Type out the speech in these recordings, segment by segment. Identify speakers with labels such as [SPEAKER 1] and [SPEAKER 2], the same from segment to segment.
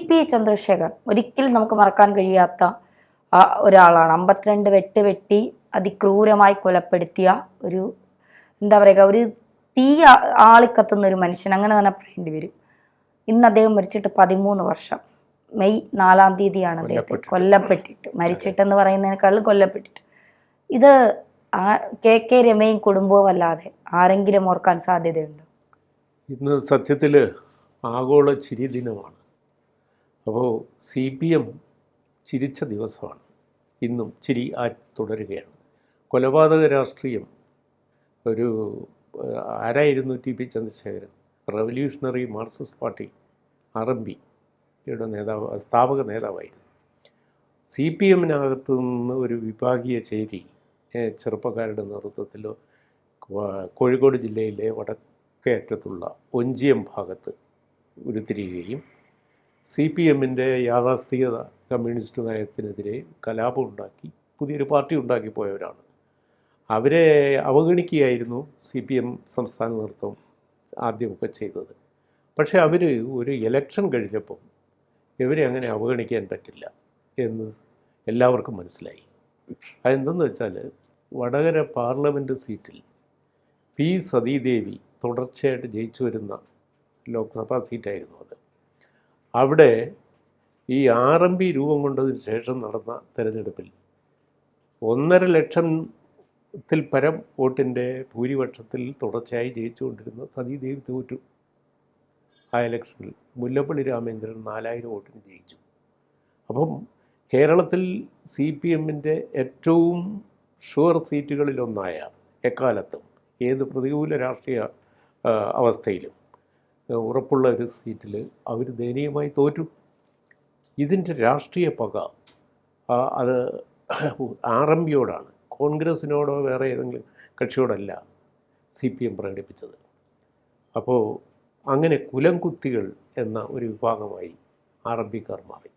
[SPEAKER 1] P Chandrasekhar ഒരിക്കലും നമുക്ക് മറക്കാൻ കഴിയാത്ത ഒരാളാണ്. 52 വെട്ട് വെട്ടി അതിക്രൂരമായി കൊലപ്പെടുത്തിയ ഒരു എന്താ പറയുക, ഒരു തീ ആളിക്കത്തുന്ന ഒരു മനുഷ്യൻ, അങ്ങനെ തന്നെ പറയേണ്ടി വരും. ഇന്ന് അദ്ദേഹം മരിച്ചിട്ട് 13 വർഷം. മെയ് 4-ാം തീയതിയാണ് അദ്ദേഹത്തെ കൊല്ലപ്പെട്ടിട്ട്, മരിച്ചിട്ടെന്ന് പറയുന്നതിനേക്കാളും കൊല്ലപ്പെട്ടിട്ട്. ഇത് KK രമയും കുടുംബവും അല്ലാതെ ആരെങ്കിലും ഓർക്കാൻ സാധ്യതയുണ്ടോ?
[SPEAKER 2] ഇന്ന് സത്യത്തിൽ ആഗോള ചിരി ദിനമാണ്. അപ്പോൾ CPM ചിരിച്ച ദിവസമാണ്. ഇന്നും ചിരി തുടരുകയാണ്. കൊലപാതക രാഷ്ട്രീയം ഒരു ആരായിരുന്നു TP Chandrasekharan? Revolutionary Marxist party RMPയുടെ നേതാവ്, സ്ഥാപക നേതാവായിരുന്നു. CPMനകത്തു നിന്ന് ഒരു വിഭാഗീയ ചേരി ചെറുപ്പക്കാരുടെ നേതൃത്വത്തിൽ കോഴിക്കോട് ജില്ലയിലെ വടക്കേ അറ്റത്തുള്ള ഒഞ്ചിയം ഭാഗത്ത് ഉരുത്തിരിയുകയും CPMൻ്റെ യാഥാസ്ഥികത കമ്മ്യൂണിസ്റ്റ് നയത്തിനെതിരെ കലാപം ഉണ്ടാക്കി പുതിയൊരു പാർട്ടി ഉണ്ടാക്കി പോയവരാണ്. അവരെ അവഗണിക്കുകയായിരുന്നു CPM സംസ്ഥാന നേതൃത്വം ആദ്യമൊക്കെ ചെയ്തത്. പക്ഷേ അവർ ഒരു ഇലക്ഷൻ കഴിഞ്ഞപ്പോൾ ഇവരെ അങ്ങനെ അവഗണിക്കാൻ പറ്റില്ല എന്ന് എല്ലാവർക്കും മനസ്സിലായി. അതെന്തെന്ന് വെച്ചാൽ വടകര പാർലമെൻറ്റ് സീറ്റിൽ P സതീദേവി തുടർച്ചയായിട്ട് ജയിച്ചു വരുന്ന ലോക്സഭാ സീറ്റായിരുന്നു അത്. അവിടെ ഈ RMP രൂപം കൊണ്ടതിന് ശേഷം നടന്ന തെരഞ്ഞെടുപ്പിൽ 1.5 ലക്ഷത്തിൽ പരം വോട്ടിൻ്റെ ഭൂരിപക്ഷത്തിൽ തുടർച്ചയായി ജയിച്ചുകൊണ്ടിരുന്ന സതീദേവി തോറ്റു. ആ ഇലക്ഷനിൽ മുല്ലപ്പള്ളി രാമേന്ദ്രൻ 4000 വോട്ടിന് ജയിച്ചു. അപ്പം കേരളത്തിൽ CPMൻ്റെ ഏറ്റവും ഷുവർ സീറ്റുകളിലൊന്നായ എക്കാലത്തും ഏത് പ്രതികൂല രാഷ്ട്രീയ അവസ്ഥയിലും ഉറപ്പുള്ള ഒരു സീറ്റിൽ അവർ ദയനീയമായി തോറ്റു. ഇതിൻ്റെ രാഷ്ട്രീയ പക അത് RMPയോടാണ്, കോൺഗ്രസിനോടോ വേറെ ഏതെങ്കിലും കക്ഷിയോടല്ല CPM പ്രകടിപ്പിച്ചത്. അപ്പോൾ അങ്ങനെ കുലംകുത്തികൾ എന്ന ഒരു വിഭാഗമായി RMPക്കാർ മാറി.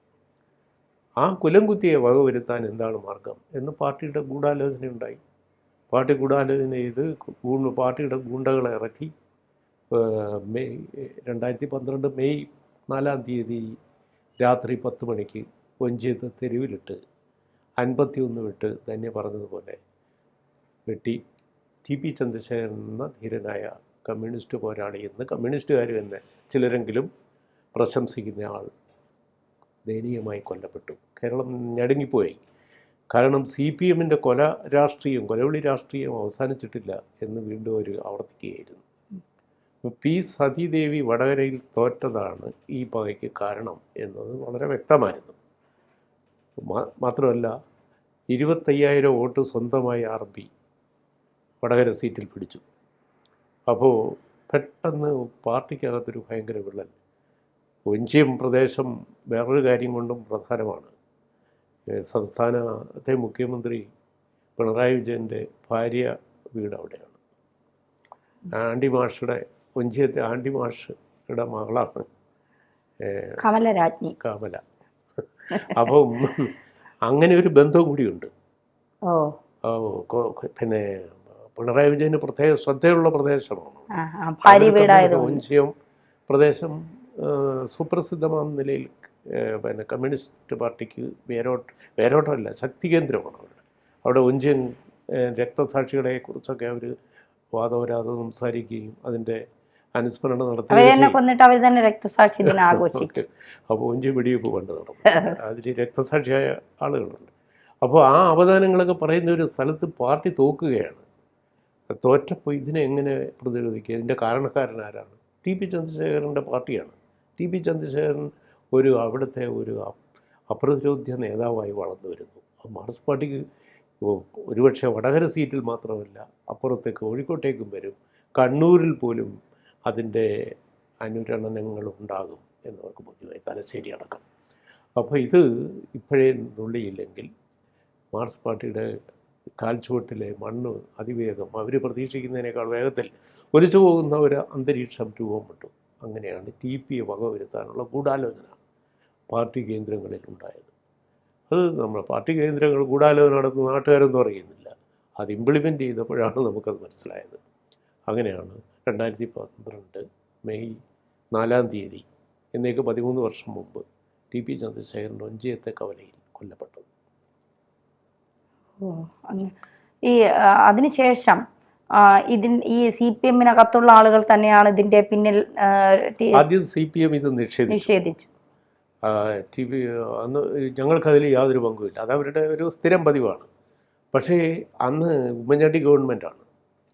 [SPEAKER 2] ആ കുലംകുത്തിയെ വകവരുത്താൻ എന്താണ് മാർഗം എന്ന് പാർട്ടിയുടെ ഗൂഢാലോചനയുണ്ടായി. പാർട്ടി ഗൂഢാലോചന ചെയ്ത് പാർട്ടിയുടെ ഗൂണ്ടകളെ ഇറക്കി 2012 മെയ് 4-ാം തീയതി രാത്രി 10 മണിക്ക് ഒഞ്ചിയത്ത് തെരുവിലിട്ട് 51 വെട്ട് തന്നെ പറഞ്ഞതുപോലെ വെട്ടി TP ചന്ദ്രശേഖരൻ എന്ന ധീരനായ കമ്മ്യൂണിസ്റ്റ് പോരാളി എന്ന് കമ്മ്യൂണിസ്റ്റുകാർ തന്നെ ചിലരെങ്കിലും പ്രശംസിക്കുന്ന ആൾ ദയനീയമായി കൊല്ലപ്പെട്ടു. കേരളം ഞടുങ്ങിപ്പോയി. കാരണം CPMൻ്റെ കൊലവിളി രാഷ്ട്രീയം അവസാനിച്ചിട്ടില്ല എന്ന് വീണ്ടും അവർ ആവർത്തിക്കുകയായിരുന്നു. P സതീദേവി വടകരയിൽ തോറ്റതാണ് ഈ പകയ്ക്ക് കാരണം എന്നത് വളരെ വ്യക്തമായിരുന്നു. മാത്രമല്ല 25,000 വോട്ട് സ്വന്തമായി RMP വടകര സീറ്റിൽ പിടിച്ചു. അപ്പോൾ പെട്ടെന്ന് പാർട്ടിക്കകത്തൊരു ഭയങ്കര വിള്ളൽ. ഒഞ്ചിയം പ്രദേശം വേറൊരു കാര്യം കൊണ്ടും പ്രധാനമാണ്. സംസ്ഥാനത്തെ മുഖ്യമന്ത്രി പിണറായി വിജയൻ്റെ ഭാര്യ വീട് അവിടെയാണ്. ആൻറ്റി മാഷുടെ, ഒഞ്ചിയത്തെ ആൻറ്റി മാഷുടെ മകളാണ് കമല. അപ്പം അങ്ങനെ ഒരു ബന്ധവും കൂടിയുണ്ട്. പിന്നെ പിണറായി വിജയന് പ്രത്യേക ശ്രദ്ധയുള്ള പ്രദേശമാണ് ഒഞ്ചിയം പ്രദേശം. സുപ്രസിദ്ധമായ നിലയിൽ പിന്നെ കമ്മ്യൂണിസ്റ്റ് പാർട്ടിക്ക് വേരോട്ടമല്ല, ശക്തി കേന്ദ്രമാണ് അവിടെ ഒഞ്ചിയം രക്തസാക്ഷികളെ കുറിച്ചൊക്കെ അവർ വാദോരാതെ സംസാരിക്കുകയും അതിൻ്റെ അനുസ്മരണം നടത്തുകയും. അപ്പോൾ ഒഞ്ചിയം വെടിവെപ്പ് പണ്ട് നടന്നു. അതിൽ രക്തസാക്ഷിയായ ആളുകളുണ്ട്. അപ്പോൾ ആ അവദാനങ്ങളൊക്കെ പറയുന്ന ഒരു സ്ഥലത്ത് പാർട്ടി തോക്കുകയാണ്. തോറ്റപ്പോൾ ഇതിനെ എങ്ങനെ പ്രതിരോധിക്കുക? ഇതിൻ്റെ കാരണക്കാരനാരാണ്? TP ചന്ദ്രശേഖരൻ്റെ പാർട്ടിയാണ്. TP ചന്ദ്രശേഖരൻ അവിടുത്തെ ഒരു അപ്രതിരോധ്യ നേതാവായി വളർന്നു വരുന്നു. മാർക്സിസ്റ്റ് പാർട്ടിക്ക് ഒരുപക്ഷെ വടകര സീറ്റിൽ മാത്രമല്ല, അപ്പുറത്തെ കോഴിക്കോട്ടേക്കും വരും, കണ്ണൂരിൽ പോലും അതിൻ്റെ അനുരണനങ്ങളുണ്ടാകും എന്നവർക്ക് ബോധ്യമായി, തലശ്ശേരി അടക്കം. അപ്പോൾ ഇത് ഇപ്പോഴേ നുള്ളിയില്ലെങ്കിൽ മാർക്സിസ്റ്റ് പാർട്ടിയുടെ കാൽച്ചുവട്ടിലെ മണ്ണ് അതിവേഗം അവർ പ്രതീക്ഷിക്കുന്നതിനേക്കാൾ വേഗത്തിൽ ഒലിച്ചു പോകുന്ന ഒരു അന്തരീക്ഷം രൂപപ്പെട്ടു. അങ്ങനെയാണ് TPയെ വകവരുത്താനുള്ള ഗൂഢാലോചന പാർട്ടി കേന്ദ്രങ്ങളിൽ ഉണ്ടായത്. അത് നമ്മൾ പാർട്ടി കേന്ദ്രങ്ങൾ ഗൂഢാലോചന നടത്തുന്ന നാട്ടുകാരൊന്നും അറിയുന്നില്ല. അത് ഇംപ്ലിമെൻ്റ് ചെയ്തപ്പോഴാണ് നമുക്കത് മനസ്സിലായത്. അങ്ങനെയാണ് 2012 മെയ് 4-ാം തീയതി എന്നേക്ക് 13 വർഷം മുമ്പ് ടി.പി. ചന്ദ്രശേഖരൻ ഒഞ്ചിയത്തെ കവലയിൽ കൊല്ലപ്പെട്ടത്.
[SPEAKER 1] ഓ അങ്ങനെ. ഈ അതിനുശേഷം ഈ CPM-നകത്തുള്ള ആളുകൾ തന്നെയാണ് ഇതിന്റെ പിന്നിൽ.
[SPEAKER 2] ആദ്യം CPM ഇത് നിഷേധിച്ചു. അന്ന് ഞങ്ങൾക്കതിൽ യാതൊരു പങ്കുമില്ല, അതവരുടെ ഒരു സ്ഥിരം പതിവാണ്. പക്ഷേ അന്ന് ഉമ്മൻചാണ്ടി ഗവൺമെൻറ്റാണ്,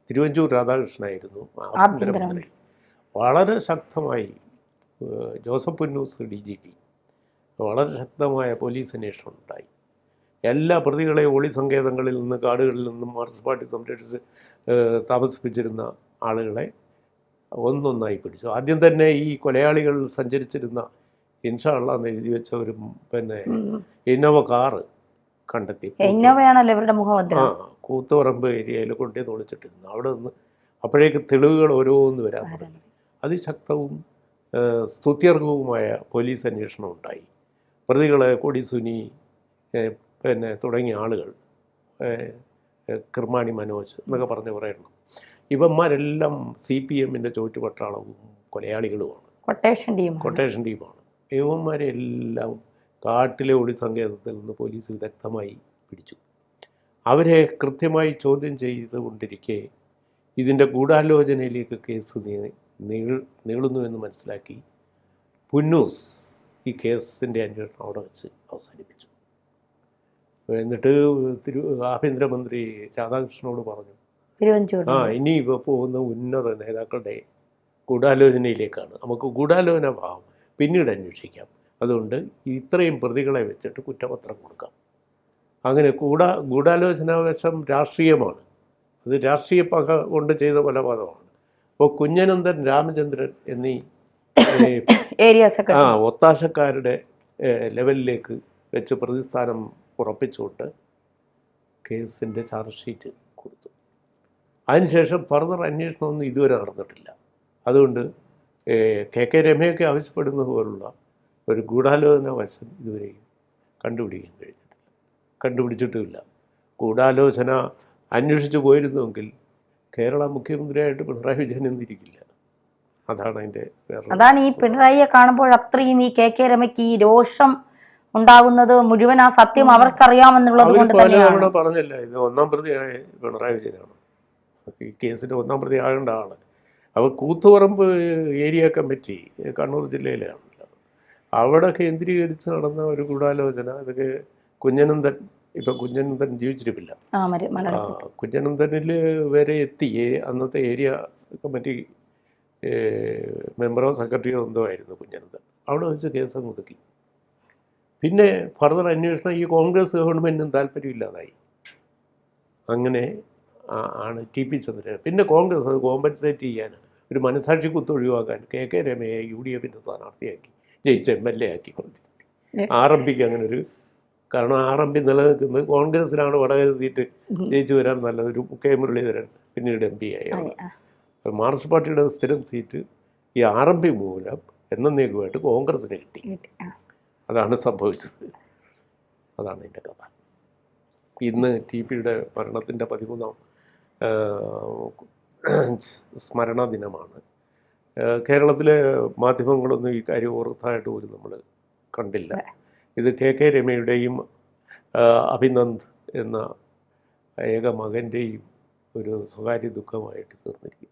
[SPEAKER 2] തിരുവഞ്ചൂർ രാധാകൃഷ്ണനായിരുന്നു ആഭ്യന്തരമന്ത്രി. വളരെ ശക്തമായി ജോസഫ് പുന്നൂസ് DGP വളരെ ശക്തമായ പോലീസ് അന്വേഷണം ഉണ്ടായി. എല്ലാ പ്രതികളെയും ഒളി സങ്കേതങ്ങളിൽ നിന്ന്, കാടുകളിൽ നിന്നും മാർക്സിസ്റ്റ് പാർട്ടി സംരക്ഷിച്ച് താമസിപ്പിച്ചിരുന്ന ആളുകളെ ഒന്നൊന്നായി പിടിച്ചു. ആദ്യം തന്നെ ഈ കൊലയാളികൾ സഞ്ചരിച്ചിരുന്ന ഇൻഷാ അള്ളാ എന്ന് എഴുതി വെച്ച ഒരു ഇന്നോവ കാറ് കണ്ടെത്തി. കൂത്തുപറമ്പ് ഏരിയയിൽ കൊണ്ടേ ഒളിച്ചിട്ടിരുന്നു. അവിടെ നിന്ന് അപ്പോഴേക്ക് തെളിവുകൾ ഓരോന്ന് വരാൻ തുടങ്ങി. അതിശക്തവും സ്തുത്യർഹവുമായ പോലീസ് അന്വേഷണം ഉണ്ടായി. പ്രതികളെ കൊടിസുനി തുടങ്ങിയ ആളുകൾ, കിർമാണി മനോജ് എന്നൊക്കെ പറഞ്ഞ് പറയണം, ഇവന്മാരെല്ലാം CPM-ൻ്റെ ചോറ്റുപട്ടാളവും കൊലയാളികളുമാണ്, കൊട്ടേഷൻ ടീമാണ്. ഇവന്മാരെ എല്ലാം കാട്ടിലെ ഒളി സങ്കേതത്തിൽ നിന്ന് പോലീസ് വിദഗ്ധമായി പിടിച്ചു. അവരെ കൃത്യമായി ചോദ്യം ചെയ്തുകൊണ്ടിരിക്കെ ഇതിൻ്റെ ഗൂഢാലോചനയിലേക്ക് കേസ് നീളുന്നുവെന്ന് മനസ്സിലാക്കി പുന്നൂസ് ഈ കേസിൻ്റെ അന്വേഷണം അവിടെ വെച്ച് അവസാനിപ്പിച്ചു. എന്നിട്ട് ആഭ്യന്തരമന്ത്രി രാധാകൃഷ്ണനോട് പറഞ്ഞു, ഇനി ഇപ്പോൾ പോകുന്ന ഉന്നത നേതാക്കളുടെ ഗൂഢാലോചനയിലേക്കാണ്, നമുക്ക് ഗൂഢാലോചന ഭാവം പിന്നീട് അന്വേഷിക്കാം, അതുകൊണ്ട് ഇത്രയും പ്രതികളെ വെച്ചിട്ട് കുറ്റപത്രം കൊടുക്കാം. അങ്ങനെ ഗൂഢാലോചനാവശം രാഷ്ട്രീയമാണ്, അത് രാഷ്ട്രീയ പക കൊണ്ട് ചെയ്ത കൊലപാതകമാണ്. അപ്പോൾ കുഞ്ഞനന്ദൻ, രാമചന്ദ്രൻ എന്നീ ഒത്താശക്കാരുടെ ലെവലിലേക്ക് വെച്ച് പ്രതിസ്ഥാനം ഉറപ്പിച്ചുകൊണ്ട് കേസിൻ്റെ ചാർജ് ഷീറ്റ് കൊടുത്തു. അതിനുശേഷം ഫർദർ അന്വേഷണമൊന്നും ഇതുവരെ നടന്നിട്ടില്ല. അതുകൊണ്ട് KK രമയൊക്കെ ആവശ്യപ്പെടുന്നത് പോലുള്ള ഒരു ഗൂഢാലോചന വശം ഇതുവരെയും കണ്ടുപിടിച്ചിട്ടുമില്ല. ഗൂഢാലോചന അന്വേഷിച്ചു പോയിരുന്നുവെങ്കിൽ കേരള മുഖ്യമന്ത്രിയായിട്ട് പിണറായി വിജയൻ എന്നിരിക്കില്ല.
[SPEAKER 1] അതാണ് ഈ പിണറായിയെ കാണുമ്പോൾ അത്രയും ഈ KK രമയ്ക്ക് ഈ രോഷം ഉണ്ടാകുന്നത് മുഴുവൻ ആ സത്യം അവർക്കറിയാമെന്നുള്ളത് കൊണ്ട് തന്നെയാണ്.
[SPEAKER 2] പറഞ്ഞില്ല, ഇത് ഒന്നാം പ്രതിയായ പിണറായി വിജയനാണ് ഈ കേസിൻ്റെ ഒന്നാം പ്രതി ആകേണ്ട ആള്. അപ്പോൾ കൂത്തുപറമ്പ് ഏരിയ കമ്മിറ്റി കണ്ണൂർ ജില്ലയിലാണല്ലോ, അവിടെ കേന്ദ്രീകരിച്ച് നടന്ന ഒരു ഗൂഢാലോചന. ഇതൊക്കെ കുഞ്ഞനന്ദൻ, ഇപ്പം കുഞ്ഞനന്ദൻ ജീവിച്ചിരിപ്പില്ല, കുഞ്ഞനന്ദനിൽ വരെ എത്തി. അന്നത്തെ ഏരിയ കമ്മിറ്റി മെമ്പറോ സെക്രട്ടറിയോ എന്തോ ആയിരുന്നു കുഞ്ഞനന്ദൻ. അവിടെ വെച്ച് കേസ് അങ്ങ് ഒതുക്കി. പിന്നെ ഫർദർ അന്വേഷണം ഈ കോൺഗ്രസ് ഗവൺമെൻറ്റിനും താല്പര്യമില്ലാതായി. അങ്ങനെ ആണ് TP ചന്ദ്രൻ. പിന്നെ കോൺഗ്രസ് അത് കോമ്പൻസേറ്റ് ചെയ്യാൻ, ഒരു മനസാക്ഷി കുത്ത് ഒഴിവാക്കാൻ KK രമയെ UDF-ൻ്റെ സ്ഥാനാർത്ഥിയാക്കി, ജയിച്ച MLA ആക്കിക്കൊണ്ടിരുത്തി. RMPക്ക് അങ്ങനെ ഒരു, കാരണം RMP നിലനിൽക്കുന്നത് കോൺഗ്രസിലാണ്. വടകര സീറ്റ് ജയിച്ചു വരാൻ നല്ലത്. ഒരു K മുരളീധരൻ പിന്നീട് MP ആയി. മാർക്സിസ്റ്റ് പാർട്ടിയുടെ സ്ഥിരം സീറ്റ് ഈ RMP മൂലം എന്നേക്കുമായിട്ട് കോൺഗ്രസിന് കിട്ടി. അതാണ് സംഭവിച്ചത്. അതാണ് എൻ്റെ കഥ. ഇന്ന് TPയുടെ മരണത്തിൻ്റെ 13ാം സ്മരണ ദിനമാണ്. കേരളത്തിലെ മാധ്യമങ്ങളൊന്നും ഈ കാര്യം ഓർത്തായിട്ട് പോലും നമ്മൾ കണ്ടില്ല. ഇത് KK രമയുടെയും അഭിനന്ദ് എന്ന ഏക മകൻ്റെയും ഒരു സ്വകാര്യ ദുഃഖമായിട്ട് തീർന്നിരിക്കും.